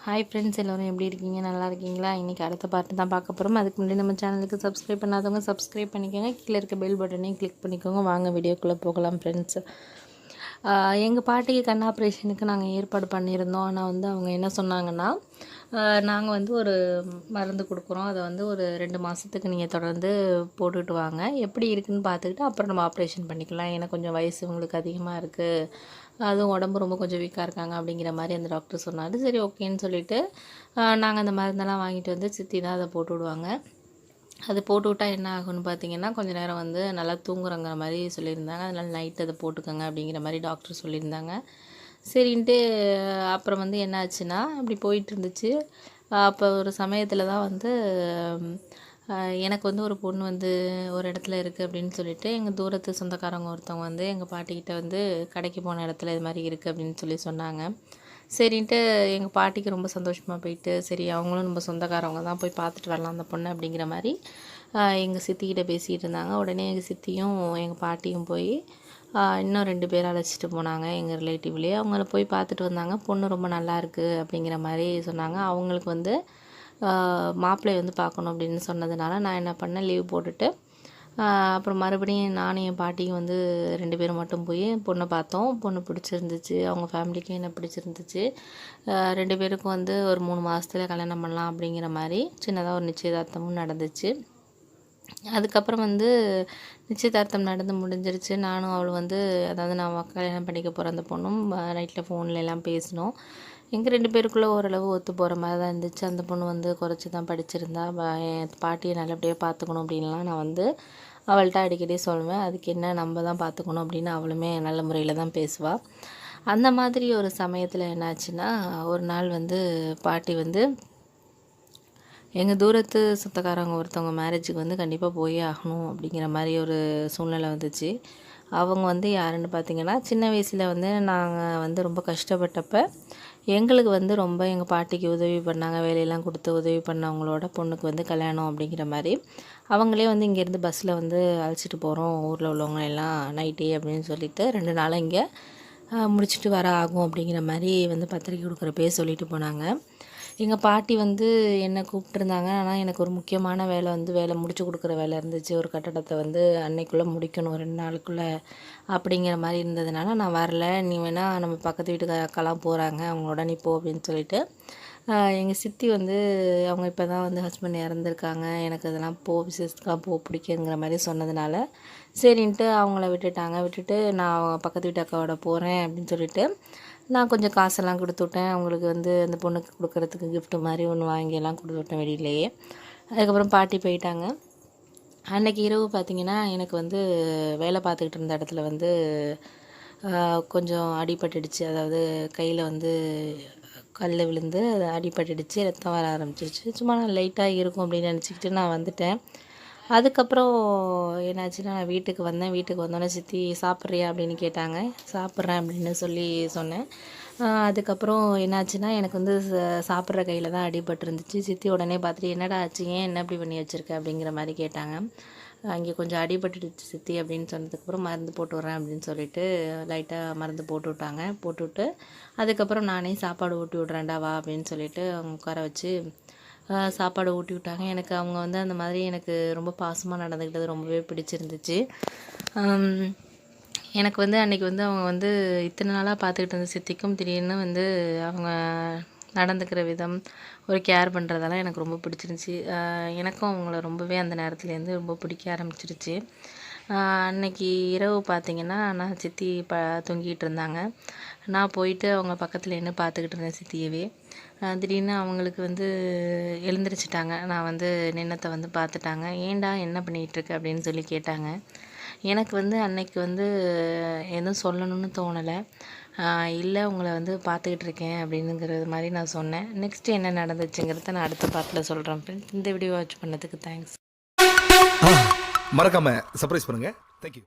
Hi friends, எல்லோரும் எப்படி இருக்கீங்க? நல்லா இருக்கீங்களா? இன்றைக்கி அடுத்த பார்ட்டு தான் பார்க்க போகிறோம். அதுக்கு முன்னாடி நம்ம சேனலுக்கு சப்ஸ்கிரைப் பண்ணாதவங்க சப்ஸ்கிரைப் பண்ணிக்கோங்க. கீழே இருக்க பெல் பட்டனையும் கிளிக் பண்ணிக்கோங்க. வாங்க வீடியோக்குள்ளே போகலாம் ஃப்ரெண்ட்ஸ். எங்கள் பாட்டிக்கு கண் ஆப்ரேஷனுக்கு நாங்கள் ஏற்பாடு பண்ணியிருந்தோம். ஆனால் அவங்க என்ன சொன்னாங்கன்னா, நாங்கள் ஒரு மருந்து கொடுக்குறோம், அதை ஒரு 2 மாதத்துக்கு நீங்கள் தொடர்ந்து போட்டுக்கிட்டு வாங்க, எப்படி இருக்குதுன்னு பார்த்துக்கிட்டு அப்புறம் நம்ம ஆப்ரேஷன் பண்ணிக்கலாம். ஏன்னா கொஞ்சம் வயசு உங்களுக்கு அதிகமாக இருக்குது, அதுவும் உடம்பு ரொம்ப கொஞ்சம் வீக்காக இருக்காங்க அப்படிங்கிற மாதிரி அந்த டாக்டர் சொன்னார். சரி ஓகேன்னு சொல்லிவிட்டு நாங்கள் அந்த மருந்தெல்லாம் வாங்கிட்டு வந்து சித்தி தான் அதை போட்டு விடுவாங்க. அது போட்டு விட்டால் என்ன ஆகும்னு பார்த்தீங்கன்னா, கொஞ்சம் நேரம் நல்லா தூங்குறங்கிற மாதிரி சொல்லியிருந்தாங்க. அதனால் நைட்டு அதை போட்டுக்கோங்க அப்படிங்கிற மாதிரி டாக்டர் சொல்லியிருந்தாங்க. சரின்ட்டு அப்புறம் என்ன ஆச்சுன்னா, அப்படி போயிட்டு இருந்துச்சு. அப்போ ஒரு சமயத்தில் தான் எனக்கு ஒரு பொண்ணு ஒரு இடத்துல இருக்குது அப்படின்னு சொல்லிட்டு எங்கள் தூரத்து சொந்தக்காரங்க ஒருத்தவங்க எங்கள் பாட்டிக்கிட்ட கடைக்கு போன இடத்துல இது மாதிரி இருக்குது அப்படின்னு சொன்னாங்க. சரின்ட்டு எங்கள் பாட்டிக்கு ரொம்ப சந்தோஷமாக போயிட்டு, சரி அவங்களும் நம்ம சொந்தக்காரவங்க தான், போய் பார்த்துட்டு வரலாம் அந்த பொண்ணு அப்படிங்கிற மாதிரி எங்கள் சித்திக்கிட்ட பேசிகிட்டு இருந்தாங்க. உடனே எங்கள் சித்தியும் எங்கள் பாட்டியும் போய் இன்னும் 2 பேர் அழைச்சிட்டு போனாங்க எங்கள் ரிலேட்டிவ்லேயே. அவங்கள போய் பார்த்துட்டு வந்தாங்க. பொண்ணு ரொம்ப நல்லா இருக்குது அப்படிங்கிற மாதிரி சொன்னாங்க. அவங்களுக்கு மாப்பிள்ளை பார்க்கணும் அப்படின்னு சொன்னதுனால நான் என்ன பண்ணேன், லீவ் போட்டுட்டு அப்புறம் மறுபடியும் நானும் என் பாட்டியும் 2 பேரும் மட்டும் போய் பொண்ணை பார்த்தோம். பொண்ணு பிடிச்சிருந்துச்சு, அவங்க ஃபேமிலிக்கும் என்ன பிடிச்சிருந்துச்சு. 2 பேருக்கும் ஒரு 3 மாதத்துல கல்யாணம் பண்ணலாம் அப்படிங்கிற மாதிரி சின்னதாக ஒரு நிச்சயதார்த்தமும் நடந்துச்சு. அதுக்கப்புறம் நிச்சயதார்த்தம் நடந்து முடிஞ்சிருச்சு. நானும் அவள் அதாவது நான் கல்யாணம் பண்ணிக்க போகிற அந்த பொண்ணும் நைட்டில் ஃபோனில் எல்லாம் பேசினோம். எங்கள் 2 பேருக்குள்ளே ஓரளவு ஒத்து போகிற மாதிரி தான் இருந்துச்சு. அந்த பொண்ணு குறைச்சி தான் படிச்சிருந்தா. என் பாட்டியை நல்லபடியாக பார்த்துக்கணும் அப்படின்லாம் நான் அவள்கிட்ட அடிக்கடி சொல்லுவேன். அதுக்கு என்ன, நம்ம தான் பார்த்துக்கணும் அப்படின்னு அவளுமே நல்ல முறையில் தான் பேசுவாள். அந்த மாதிரி ஒரு சமயத்தில் என்னாச்சுன்னா, ஒரு நாள் பாட்டி எங்கள் தூரத்து சொந்தக்காரங்க ஒருத்தவங்க மேரேஜுக்கு கண்டிப்பாக போயே ஆகணும் அப்படிங்கிற மாதிரி ஒரு சூழ்நிலை வந்துச்சு. அவங்க யாருன்னு பார்த்தீங்கன்னா, சின்ன வயசில் நாங்கள் ரொம்ப கஷ்டப்பட்டப்போ எங்களுக்கு ரொம்ப எங்கள் பாட்டிக்கு உதவி பண்ணாங்க. வேலையெல்லாம் கொடுத்து உதவி பண்ணவங்களோட பொண்ணுக்கு கல்யாணம் அப்படிங்கிற மாதிரி அவங்களே இங்கேருந்து பஸ்ஸில் அழைச்சிட்டு போகிறோம் ஊரில் உள்ளவங்க எல்லாம் நைட்டே அப்படின்னு சொல்லிட்டு 2 நாளாக இங்கே முடிச்சுட்டு வர ஆகும் அப்படிங்கிற மாதிரி பத்திரிக்கை கொடுக்குறப்பே சொல்லிட்டு போனாங்க. எங்கள் பாட்டி என்னை கூப்பிட்டுருந்தாங்க. ஆனால் எனக்கு ஒரு முக்கியமான வேலை வேலை முடிச்சு கொடுக்குற வேலை இருந்துச்சு. ஒரு கட்டடத்தை அன்னைக்குள்ளே முடிக்கணும் 2 நாளுக்குள்ளே அப்படிங்கிற மாதிரி இருந்ததுனால நான் வரல. நீ வேணால் நம்ம பக்கத்து வீட்டுக்கு அக்காலாம் போகிறாங்க, அவங்களோட நீ போ அப்படின்னு சொல்லிட்டு எங்கள் சித்தி அவங்க இப்போ தான் ஹஸ்பண்ட் இறந்துருக்காங்க, எனக்கு அதெல்லாம் விசேஷத்துக்காக பிடிக்குங்கிற மாதிரி சொன்னதுனால சரின்ட்டு அவங்கள விட்டுட்டு நான் பக்கத்து வீட்டு அக்காவோட போகிறேன் அப்படின்னு சொல்லிட்டு நான் கொஞ்சம் காசெல்லாம் கொடுத்து விட்டேன். அவங்களுக்கு அந்த பொண்ணுக்கு கொடுக்குறதுக்கு கிஃப்ட்டு மாதிரி ஒன்று வாங்கியெல்லாம் கொடுத்து விட்டேன் வெளியிலேயே. அதுக்கப்புறம் பாட்டி போயிட்டாங்க. அன்றைக்கி இரவு பார்த்திங்கன்னா, எனக்கு வேலை பார்த்துக்கிட்டு இருந்த இடத்துல கொஞ்சம் அடிபட்டுடுச்சு. அதாவது கையில் கல் விழுந்து அடிபட்டுடுச்சு, ரத்தம் வர ஆரம்பிச்சிருச்சு. சும்மா நான் லைட்டாக இருக்கும் அப்படின்னு நினச்சிக்கிட்டு நான் வந்துட்டேன். அதுக்கப்புறம் என்னாச்சுன்னா, நான் வீட்டுக்கு வந்தோடனே சித்தி சாப்பிட்றியா அப்படின்னு கேட்டாங்க. சாப்பிட்றேன் அப்படின்னு சொன்னேன். அதுக்கப்புறம் என்னாச்சுன்னா, எனக்கு சாப்பிட்ற கையில் தான் அடிபட்டுருந்துச்சு. சித்தி உடனே பார்த்துட்டு என்னடா ஆச்சு, ஏன் என்ன இப்படி பண்ணி வச்சுருக்க அப்படிங்கிற மாதிரி கேட்டாங்க. அங்கே கொஞ்சம் அடிபட்டுடுச்சு சித்தி அப்படின்னு சொன்னதுக்கப்புறம் மருந்து போட்டு விட்றேன் அப்படின்னு சொல்லிட்டு லைட்டாக மருந்து போட்டு விட்டாங்க. போட்டுவிட்டு அதுக்கப்புறம் நானே சாப்பாடு ஊட்டி விட்றேன்டா வா அப்படின்னு சொல்லிட்டு அவங்க உட்கார வச்சு சாப்பாடு ஊட்டி விட்டாங்க. எனக்கு அவங்க அந்த மாதிரி எனக்கு ரொம்ப பாசமாக நடந்துக்கிட்டது ரொம்பவே பிடிச்சிருந்துச்சு. எனக்கு அன்றைக்கி அவங்க இத்தனை நாளாக பார்த்துக்கிட்டு இருந்த சித்திக்கும் திடீர்னு அவங்க நடந்துக்கிற விதம், ஒரு கேர் பண்ணுறதெல்லாம் எனக்கு ரொம்ப பிடிச்சிருந்துச்சி. எனக்கும் அவங்கள ரொம்பவே அந்த நேரத்துலேருந்து ரொம்ப பிடிக்க ஆரம்பிச்சிருச்சு. அன்றைக்கி இரவு பார்த்திங்கன்னா, நான் சித்தி தூங்கிட்டு இருந்தாங்க. நான் போயிட்டு அவங்க பக்கத்தில் நின்று பார்த்துக்கிட்டு இருந்தேன் சித்தியவே. திடீர்னு அவங்களுக்கு எழுந்திரிச்சிட்டாங்க. நான் நின்னத்தை பார்த்துட்டாங்க. ஏன்டா என்ன பண்ணிகிட்ருக்க அப்படின்னு சொல்லி கேட்டாங்க. எனக்கு அன்னைக்கு எதுவும் சொல்லணும்னு தோணலை. இல்லை உங்களை பார்த்துக்கிட்டு இருக்கேன் அப்படின்னுங்கிறது மாதிரி நான் சொன்னேன். நெக்ஸ்ட்டு என்ன நடந்துச்சுங்கிறத நான் அடுத்த பார்ட்டில் சொல்கிறேன் ஃப்ரெண்ட்ஸ். இந்த வீடியோ வாட்ச் பண்ணதுக்கு தேங்க்ஸ். மறக்காமல் சர்ப்ரைஸ் பண்ணுங்கள். தேங்க்யூ.